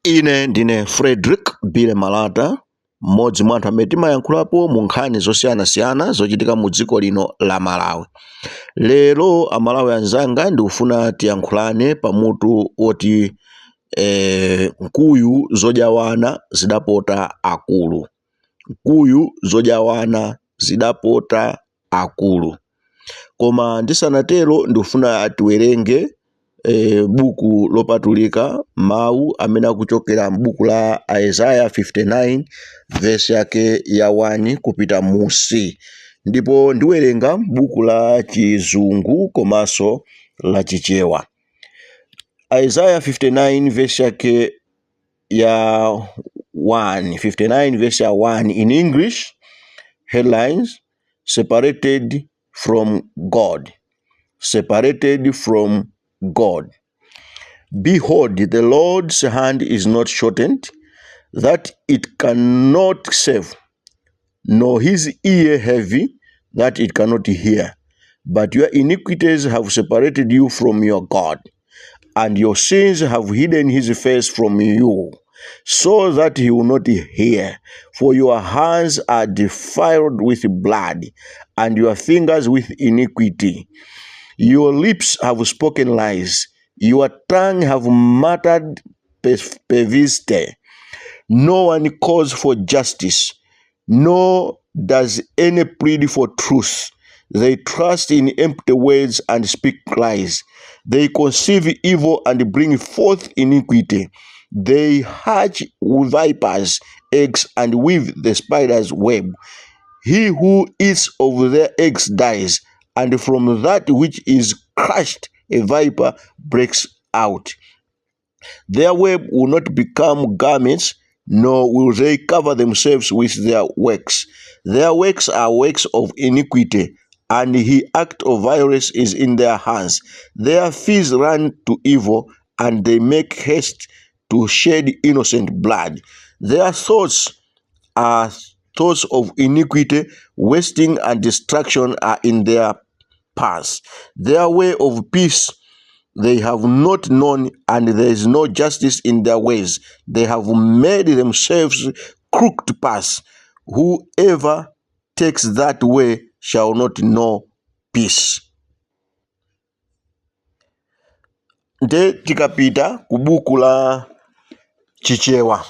Ine ndine Frederick Bile Malata, mmodzi mwa anthu amene timayankhulapo mu nkhani zosiyanasiyana zochitika mu dziko lino la Malawi. Lero Amalawi anzanga ndikufuna tiyankhulane pamutu oti nkuyu zodyawana zidapota akulu. Nkuyu zodyawana zidapota akulu. Koma ndisanatero ndikufuna tiwerenge buku lopatulika mawu amene akuchokera m'buku la Isaiah 59 verse yake ya 1 kupita musi, ndipo ndiwerenga buku la Chizungu komanso la Chichewa. Isaiah 59 verse yake ya 1, 59 verse ya 1 in English, headlines: separated from God. Separated from God. Behold, the Lord's hand is not shortened, that it cannot save, nor his ear heavy, that it cannot hear. But your iniquities have separated you from your God, and your sins have hidden his face from you, so that he will not hear. For your hands are defiled with blood, and your fingers with iniquity. Your lips have spoken lies, your tongue have muttered perversity. No one calls for justice, nor does any plead for truth. They trust in empty words and speak lies. They conceive evil and bring forth iniquity. They hatch vipers' eggs and weave the spider's web. He who eats of their eggs dies, and from that which is crushed a viper breaks out. Their web will not become garments, nor will they cover themselves with their works. Their works are works of iniquity, and the act of violence is in their hands. Their feet run to evil, and they make haste to shed innocent blood. Their thoughts are thoughts of iniquity, wasting and destruction are in their paths. Their way of peace they have not known, and there is no justice in their ways. They have made themselves crooked paths. Whoever takes that way shall not know peace. Nde tikapita ku buku la Chichewa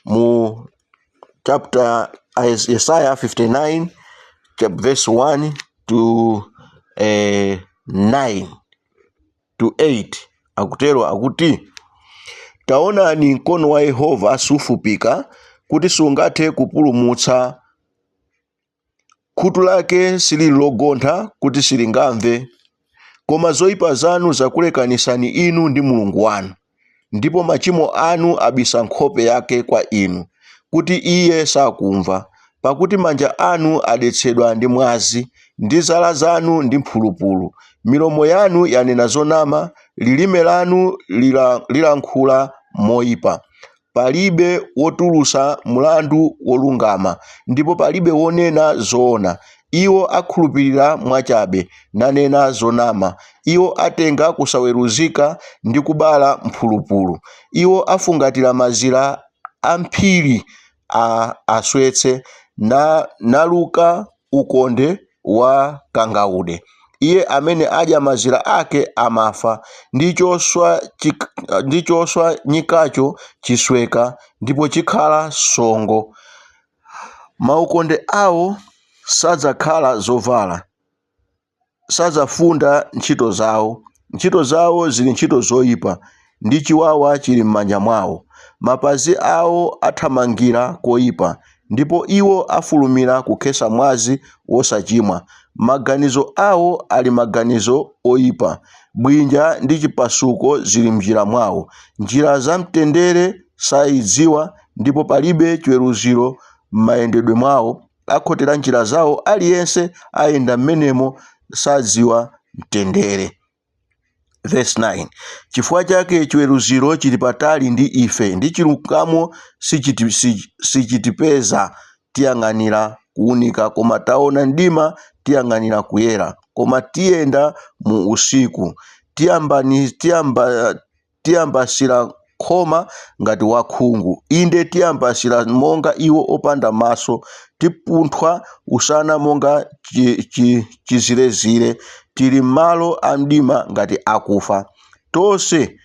mu chapter Isaiah 59 verse 1 to 9 to 8, akutero akuti: taonani mkono wa Yehova sufupika kuti sungathe kupulumutsa, khutu lake silili logontha kuti silingamve, koma zoyipa zanu zakulekanisani inu ndi Mulungu wanu, ndipo machimo anu abisa nkhope yake kwa inu, kuti iye sakumva. Pakuti manja anu adetsedwa ndi mwazi, ndi zala zanu ndi mphulupulu. Milomo yanu yanena zonama, lilime lanu lilankhula moyipa. Palibe wotulusa mlandu wolungama, ndipo palibe wonena zoona. Iwo akhulupirira mwachabe, nanena zonama. Iwo atenga kusaweruzika ndi kubala mphulupulu. Iwo afungatira mazira amphiri aswetse, naluka ukonde wa kangaude. Iye amene adya mazira ake amafa, ndi choswa nyikacho chisweka, ndipo chikhala songo. Maukonde awo sadzakhala zovala, sadzafunda ntchito zawo. Ntchito zawo zili ntchito zoyipa, ndi chiwawa chili m'manja mwawo. Mapazi awo athamangira koyipa, ndipo iwo afulumira kukhesa mwazi wosachimwa. Maganizo awo ali maganizo oyipa, bwinja ndi chipasuko zili m'njira mwawo. Njira za mtendere sayidziwa, ndipo palibe chiweruziro m'mayendedwe mwawo. Akhotera njira zawo, aliyense ayenda m'menemo sadziwa mtendere. Verse 9: chifukwa chake chiweruziro chili patali ndi ife, ndi chilungamo sichitipeza. Tiyang'anira kuwunika, koma taona mdima, tiyang'anira kuyera, koma tiyenda mu usiku. Tiyambasira khoma ngati wakhungu. Inde tiyambasira monga iwo opanda maso, tipunthwa usana monga chizirezire, tili m'malo a mdima ngati akufa. Tonse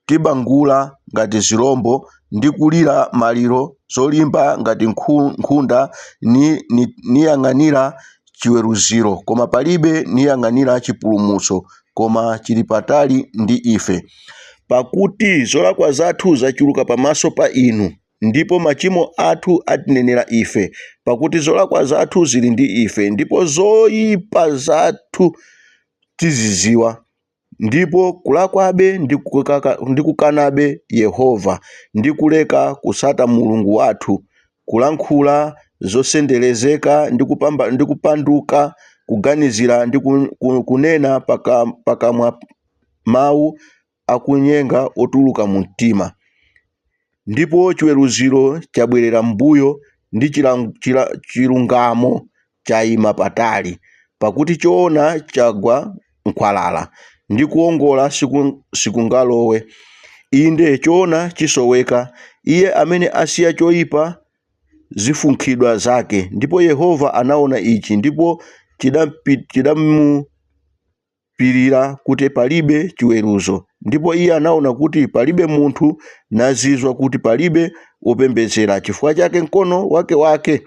tibangula ngati zirombo ndi kulira maliro zolimba ngati nkhunda, niyang'anira chiweruziro, koma palibe niyang'anira chipulumutso, koma chili patali ndi ife. Pakuti zolakwa zathu zachuluka pamaso pa inu, ndipo machimo athu atinenera ife. Pakuti zolakwa zathu zili ndi ife, ndipo zoyipa zathu tiziziwa. Ndipo kulakwabe ndi kukanabe Yehova, ndi kuleka kusata Mulungu wathu, kulankhula zosendelezeka ndi kupanduka, kuganizira ndi kunena pakamwa mawu akunyenga otuluka mu mtima. Ndipo chiweruziro chabwerera m'mbuyo ndi chilungamo chayima patali, pakuti choona chagwa nkhwalala ndi kuongola sikungalowe. Inde choona chisoweka, iye amene asiya choyipa zifunkhidwa zake. Ndipo Yehova anaona ichi, ndipo chidamupirira kuti palibe chiweruzo. Ndipo iye anaona kuti palibe munthu, nazizwa kuti palibe wopembedzera. Chifukwa chake mkono wake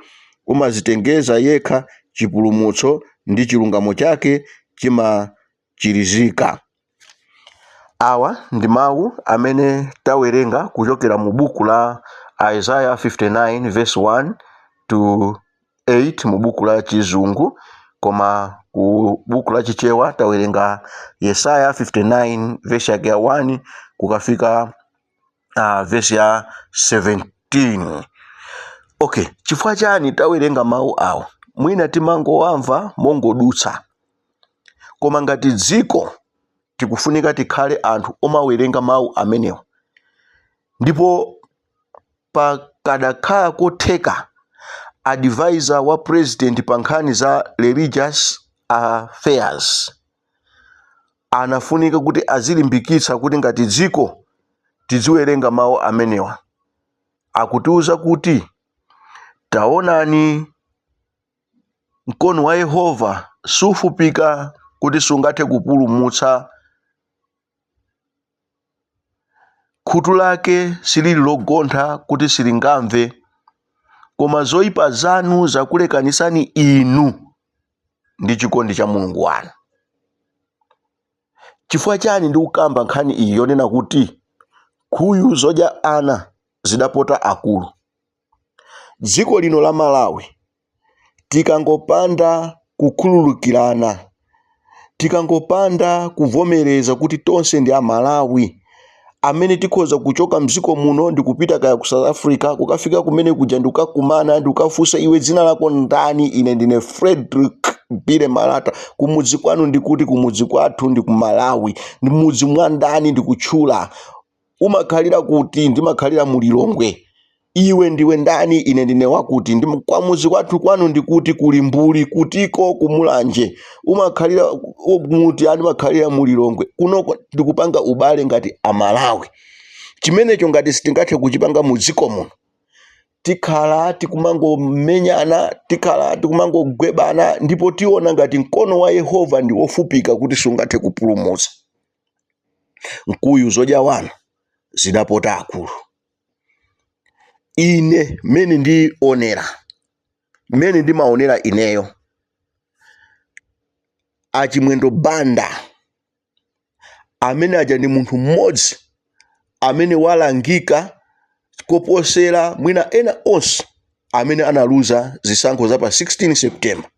umazitengeza yekha chipulumutso, ndi chilungamo chake chimachirizika. Awa ndi mawu amene tawerenga kuchokera mu buku la Isaiah 59 verse 1 to 8 mu buku la Chizungu, koma ku buku la Chichewa tawerenga Yesaya 59 verse ya 1 kukafika verse ya 17. Okay, chifukwa chani tawerenga mawu awo? Mwina timangowamva mongodutsa, koma ngati dziko tikufunika tikhale anthu omawerenga mawu amenewo. Ndipo pakadakhala kotheka advisor wa president pa nkhani za religious affairs anafunika kuti azilimbikitsa kuti ngati dziko tiziwerenga mawu amenewa. Akutiuza kuti taonani mkono wa Yehova sufupika kuti sungathe kupulumutsa, khutu lake silili logontha kuti silingamve, koma zoyipa zanu zakulekanisani inu ndi chikondi cha Mulungu wanu. Chifukwa chani ndikukamba nkhani iyi yonena kuti nkhuyu zodya ana zidapota akulu? Dziko lino la Malawi tikangopanda kukhululukirana, tikangopanda kuvomereza kuti tonse ndi Amalawi, amene tikhoza kuchoka mdziko muno ndikupita kaya ku South Africa, kukafika kumene kuja ndikukakumana ndikukafunsa iwe dzina lako ndani? Ine ndine Frederick Bire Malata. Kumudzi kwanu ndikuti? Kumudzi kwathu ndi ku Malawi. Ndi mudzi mwa ndani? Ndikutchula. Umakhalira kuti? Ndimakhalira mu Lilongwe. Iwe ndiwe ndani? Ine ndine wakuti. Ndi kwa mudzi kwathu kwanu ndikuti? Kuli Mbuli, kutiko kumulanje. Umakhalira muti? Ani makhalira mu Lilongwe. Kuno ndikupanga ubale ngati Amalawi. Chimenecho ngati sitingathe kuchipanga mu dziko muno, tikhala tikumangomenyana, tikhala tikumangogwebana, ndipo tiona ngati mkono wa Yehova ndi wofupika kuti sungathe kupulumutsa. Nkhuyu zodya wana zidapota akulu. Ine mene ndimaonera ineyo, Achimwendo Banda amene aja ndi munthu mmodzi amene walangika koposera mwina ena onse amene analuza zisankho za pa 16 September.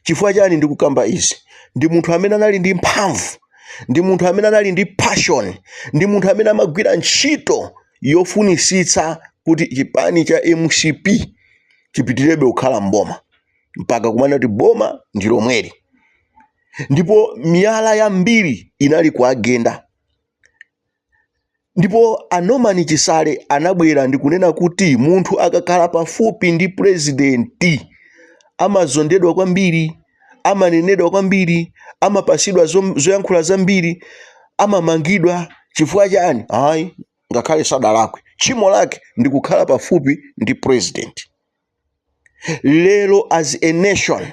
Chifukwa chani ndikukamba izi? Ndi munthu amene anali ndi mphamvu, ndi munthu amene anali ndi passion, ndi munthu amene amagwira ntchito yofunisitsa kuti chipani cha MCP chipitirebe kukhala mboma mpaka kumana kuti boma ndi lomweli. Ndipo miyala yambiri inali ku agenda. Ndipo Anomani Chisale anabwera ndi kunena kuti munthu akakhala pafupi ndi presidenti amazondedwa kwambiri, amanenedwa kwambiri, amapasidwa zoyankhula zambiri, amamangidwa. Chifukwa chani? Hayi, ngakhale sadalakwe, tchimo lake ndi kukhala pafupi ndi president. Lero as a nation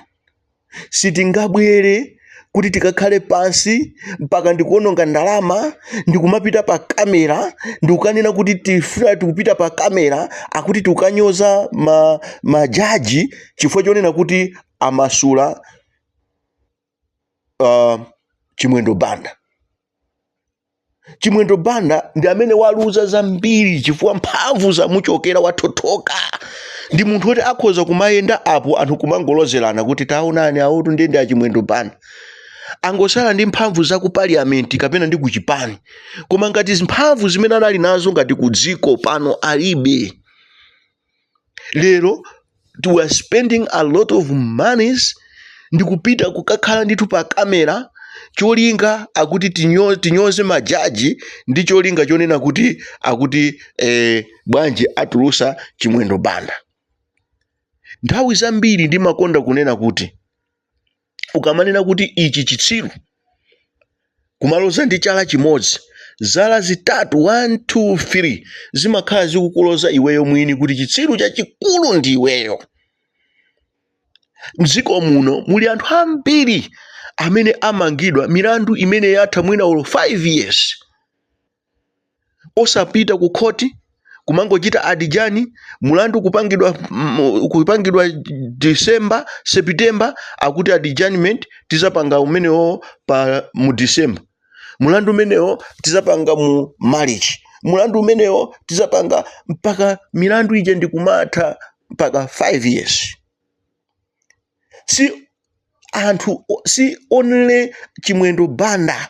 sitingabwere kuti tikakhale pansi mpaka ndikuononga ndalama ndikumapita pa kamera ndikukanena kuti tifuna tikupita pa kamera akuti tikukanyoza majaji chifukwa chonena kuti amasula Chimwendo Banda. Chimwendo Banda ndi amene waluza zambiri chifukwa mphamvu zamuchokera wathothoka. Ndi munthu woti akhoza kumayenda apo anthu kumangolozerana kuti taonani autu ndende a Chimwendo Banda. Angosala ndi mphamvu za ku parliament kapena ndi ku chipani. Koma ngati mphamvu zimene anali nazo ngati ku dziko pano alibe. Lero we are spending a lot of monies ndi kupita kukakhala ndithu pa kamera cholinga akuti tinyoze majaji ndi cholinga chonena kuti akuti bwanji atulusa Chimwendo Banda. Nthawi zambiri ndi makonda kunena kuti ukamanena kuti ichi chitsiru kumaloza ndi chala chimodzi zala zitatu 1 2 3 zimakhala zikukuloza iweyo mwini kuti chitsiru chachikulu ndi iweyo. Mdziko muno muli anthu ambiri amene amangidwa milandu imene yatha mwina 5 years osapita ku khoti kumangochita adijani mulandu kupangidwa December September akuti adijunment tizapanga umenewo mu December, mulandu umenewo tizapanga mu March, mulandu umenewo tizapanga mpaka milandu ije ndikumatha mpaka 5 years. Si only Chimwendo Banda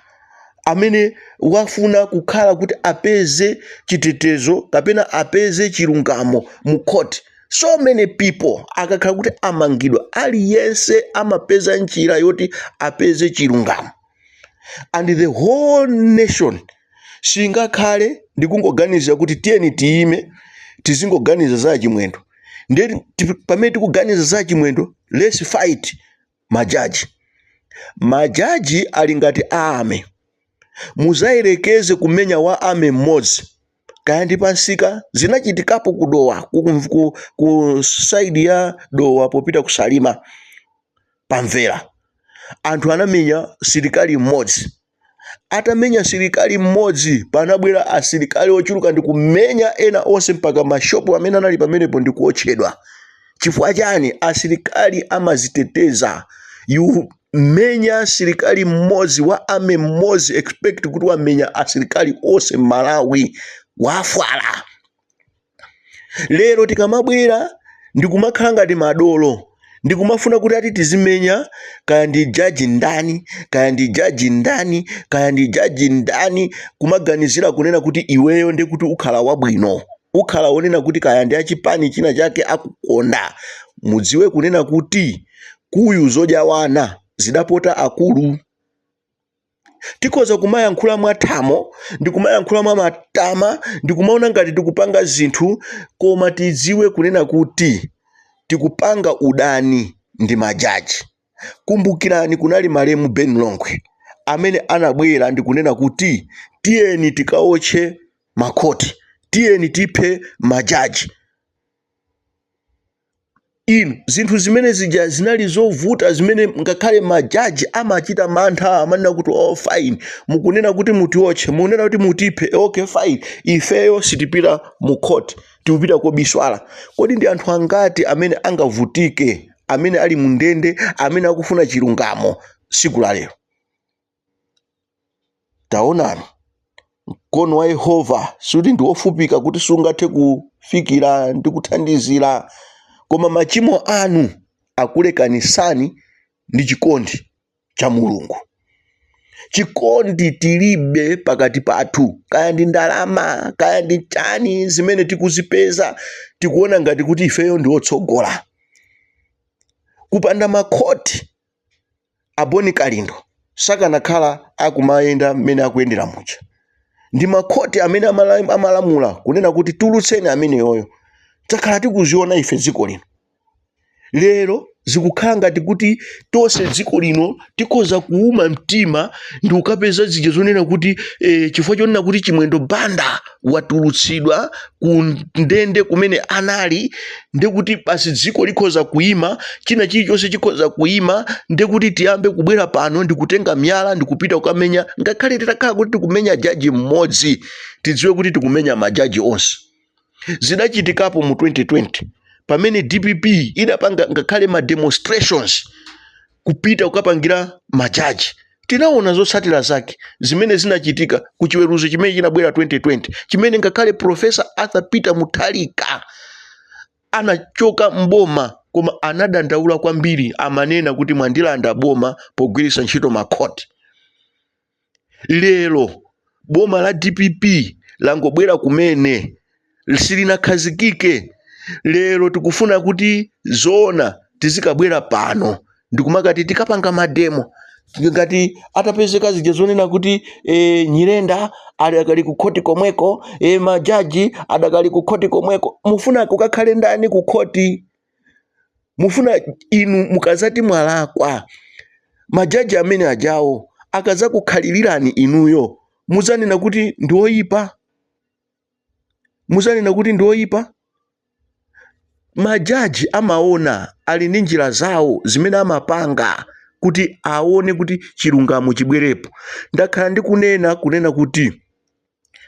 amene wafuna kukhala kuti apeze chitetezo kapena apeze chilungamo mu court. So many people akakhala kuti amangidwa aliyense amapeza njira yoti apeze chilungamo. And the whole nation singakhale ndikungoganiza kuti tiyeni tiime tizingoganiza za Chimwendo. Ndi pamene tikuganiza za Chimwendo, let's fight majaji. Majaji ali ngati ame. Muzayerekeze kumenya wa ame mmodzi. Kaya ndi pansika zinachitikapo kudowa ku side ya dowa popita kusalima pamvera. Anthu anamenya silikali mmodzi. Atamenya silikali mmodzi panabwera asilikali ochuluka ndi kumenya ena onse mpaka mashopu amene anali pamenepo ndi kuotchedwa. Chifukwa chani? Asilikali amaziteteza. You menya silikali mmodzi wa ame mmodzi expect kuti wamenya asilikali onse Malawi wafwala. Lero tikamabwera ndikumakhala ngati madolo ndikumafuna kuti ati tizimenya kaya ndi jaji ndani kaya ndi jaji ndani kaya ndi jaji ndani, kumaganizira kunena kuti iweyo ndi kuti ukhala wabwino, ukhala wonena kuti kaya ndi achipani china chake akukonda. Mudziwe kunena kuti kuyu zodya wana zidapota akulu. Tikoza kumayankhula mwathamo ndikumayankhula mwa matama ndikumaona ngati tikupanga zinthu, koma tidziwe kunena kuti tikupanga udani ndi majaji. Kumbukirani kunali Malemu Ben Longwe amene anabwera ndikunena kuti tiyeni tikaotche makhoti, tiyeni tiphe majaji. Inu zinthu zimene zija zinali zovuta zimene ngakhale majaji amachita mantha amanena kuti oh fine, mukunena kuti mutiotche, mukunena kuti mutiphe, okay fine, ifeyo sitipita mu court tikupita kobiswala. Kodi ndi anthu angati amene angavutike, amene ali mundende, amene akufuna chilungamo siku la lero? Taonani mkono wa Yehova suti ndi wofupika kuti sungathe kufikira ndi kuthandizira, koma machimo anu akulekanisani ndi chikondi cha Mulungu. Chikondi tilibe pakati pathu, kaya ndi ndalama kaya ndi chani zimene tikuzipeza tikuona ngati kuti ifeyo ndi otsogola. Kupanda makhoti Aboni Kalindo sakanakhala akumayenda mmene akuyendera mucha. Ndi makhoti amene amalamula kunena kuti tulutseni amene yoyo. Takhala tikuziona ife dziko lino. Lero zikukhala ngati kuti tonse dziko lino tikhoza kuuma mtima ndi ukapeza zija zonena kuti chifukwa chonena kuti Chimwendo Banda watulutsidwa ku ndende kumene anali, ndi kuti basi dziko likhoza kuima, china chilichonse chikhoza kuima, ndi kuti tiyambe kubwera pano ndi kutenga miyala ndi kupita kukamenya, ngakhale titakhala kuti tikumenya jaji mmodzi tidziwe kuti tikumenya majaji onse. Zidachitikapo mu 2020 pamene DPP idapanga ngakhale ma demonstrations kupita kukapangira majaji. Tinaona zotsatira zake zimene zinachitika ku chiweruzo chimene chinabwera 2020, chimene ngakhale Professor Arthur Peter Mutharika anachoka mboma koma anadandaula kwambiri, amanena kuti mwandilanda boma pogwiritsa ntchito makhoti. Lero boma la DPP langobwera kumene silinakhazikike. Lero tikufuna kuti zona tizikabwera pano ndikumakati tikapanga mademo ngati atapezeka zija zonena kuti Nyirenda adakali ku khoti komweko, majaji adakali ku khoti komweko. Mufuna kukakhale ndani ku khoti? Mufuna inu mukazati mwalakwa majaji amene ajawo akaza kukhalilirani inuyo muzanena kuti ndi oyipa? Muzanena kuti ndi oyipa? Majaji amaona, ali ndi njira zawo zimene amapanga kuti aone kuti chilungamo chibwerepo. Ndakhala ndikunena kuti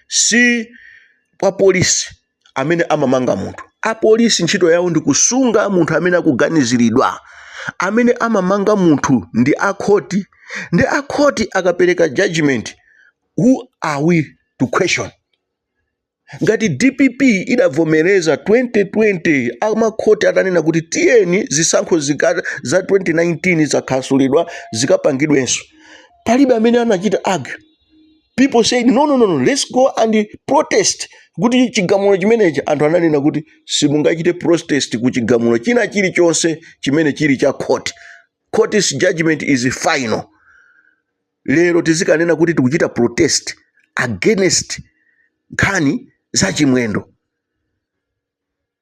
si pa polisi amene amamanga munthu. Apolisi ntchito yawo ndi kusunga munthu amene akuganiziridwa. Amene amamanga munthu ndi akhoti, ndi akhoti akapereka judgment, who are we to question? Ngati DPP idavomereza 2020 amakhoti atanena kuti tiyeni zisankho za 2019 zakhasulidwa zikapangidwenso, palibe amene anachita argue. People said no, let's go and protest. Kuti chigamulo chimenechi anthu ananena kuti simungachite protest ku chigamulo china chilichonse chimene chili cha court. Court's judgment is final. Lero tizikanena kuti tikuchita protest against nkhani za Chimwendo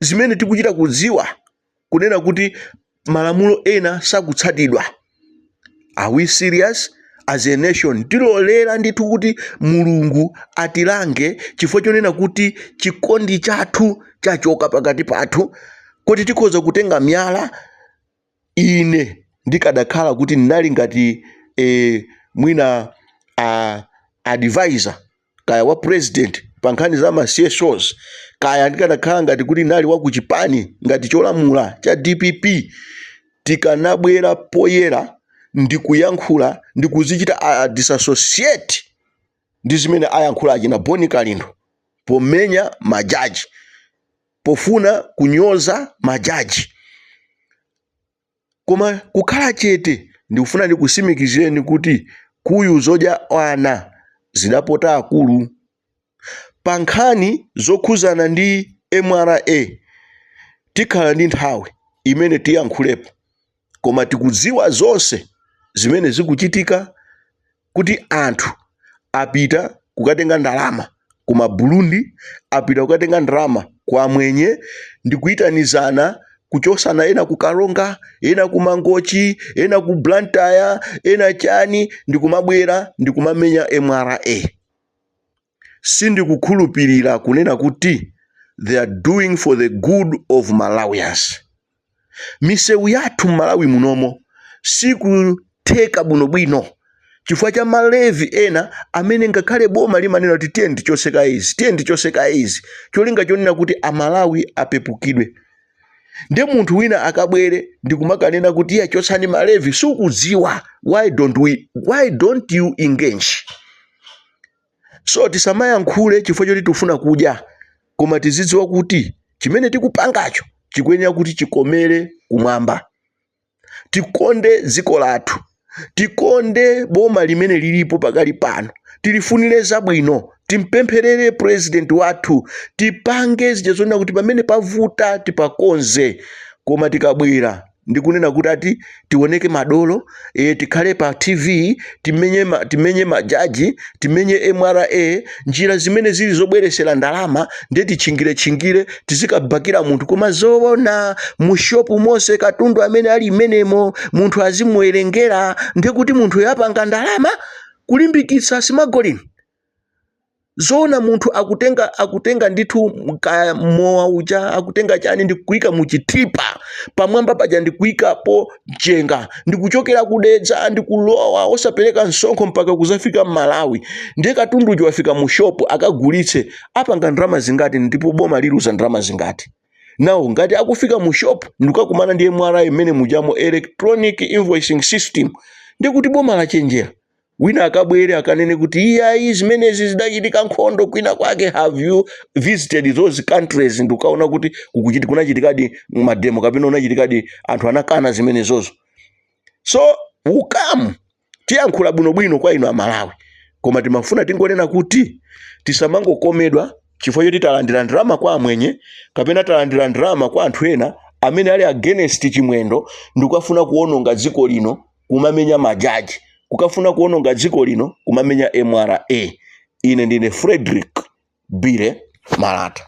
zimene tikuchita kudziwa kunena kuti malamulo ena sakutsatidwa. Are we serious as a nation? Tilolera ndithu kuti Mulungu atilange chifukwa chonena kuti chikondi chathu chachoka pakati pathu, kuti tikhoza kutenga miyala? Ine ndikadakhala kuti ndinali ngati mwina advisor kaya wa president pankhani za ma CSOs, kaya ndikadakhala ngati kuti ndinali wa kuchipani ngati cholamula cha DPP, tikanabwera poyera ndikuyankhula ndikuzichita disassociate ndi zimene ayankhula achina Boni Kalindo pomenya majaji, pofuna kunyoza majaji. Koma kukhala chete ndikufuna ndikusimikizireni kuti kuyu zodya ana zidapota akulu. Pankhani zokhuzana ndi MRA tikhala ndi nthawi imene tiyankhulepo, koma tikudziwa zonse zimene zikuchitika, kuti anthu apita kukatenga ndalama kuma Burundi, apita kukatenga ndalama kwa mwenye, ndikuyitanizana kuchosana ena ku Karonga, ena ku Mangochi, ena ku Blantyre, ena chani, ndikumabwera ndikumamenya MRA. Sindikukhulupirira kunena kuti they are doing for the good of Malawians. Misewu yathu Malawi munomo sikuteka bwinobwino chifukwa cha malevi ena amene ngakhale boma limanena kuti tiye ndichoseka izi, cholinga chonena kuti Amalawi apepukidwe. Nde munthu wina akabwere ndikumakanena kuti ya chosani malevi, sukudziwa why don't you engage? So tisamayankhule chifukwa choti tifuna kudya, koma tizidziwa kuti chimene tikupangacho chikuyenera kuti chikomere kumwamba. Tikonde dziko lathu, tikonde boma limene lilipo pakali pano, tilifunire zabwino, timpempherere president wathu, tipange zija zonena kuti pamene pavuta tipakonze. Koma tikabwera ndikunena kuti ati tioneke madolo, tikhale pa TV, timenye majaji, timenye MRA, njira zimene zili zobweresera ndalama ndiye chingire tizikabakira munthu. Koma zoona mu shopu monse katundu amene ali menemo munthu azimuwerengera, ndiye kuti munthu yapanga ndalama kulimbikitsa simagolini. Zoona munthu akutenga ndithu mowa uja, akutenga chani ndikuika muchitipa, pamwamba paja ndikuikapo chenga, ndikuchokera kudedza ndikulowa osapereka msonkho mpaka kuzafika Malawi. Ndiye katundu uja wafika mu shopu akagulitse, apanga ndalama zingati ndipo boma liluza ndalama zingati. Now ngati akufika mu shopu ndikukumana ndiye MRA imene mujamo electronic invoicing system, ndiye kuti boma lachenjera. Wina akabwere akanene kuti iyayi zimenezi zidachitika nkhondo kwina kwake. Have you visited those countries ndikukaona kuti kunachitikadi mademo kapena unachitikadi anthu anakana zimenezozo? So ukamu tiyankhula bwinobwino kwa inu Amalawi, koma timafuna tingonena kuti tisamangokomedwa chifukwa choti talandira ndalama kwa amwenye kapena talandira ndalama kwa anthu ena amene ali against chimwendo ndikufuna kuononga dziko lino kumamenya majaji, kukafuna kuononga dziko lino kumamenya MRA. Ine ndine Frederick Bire Malata.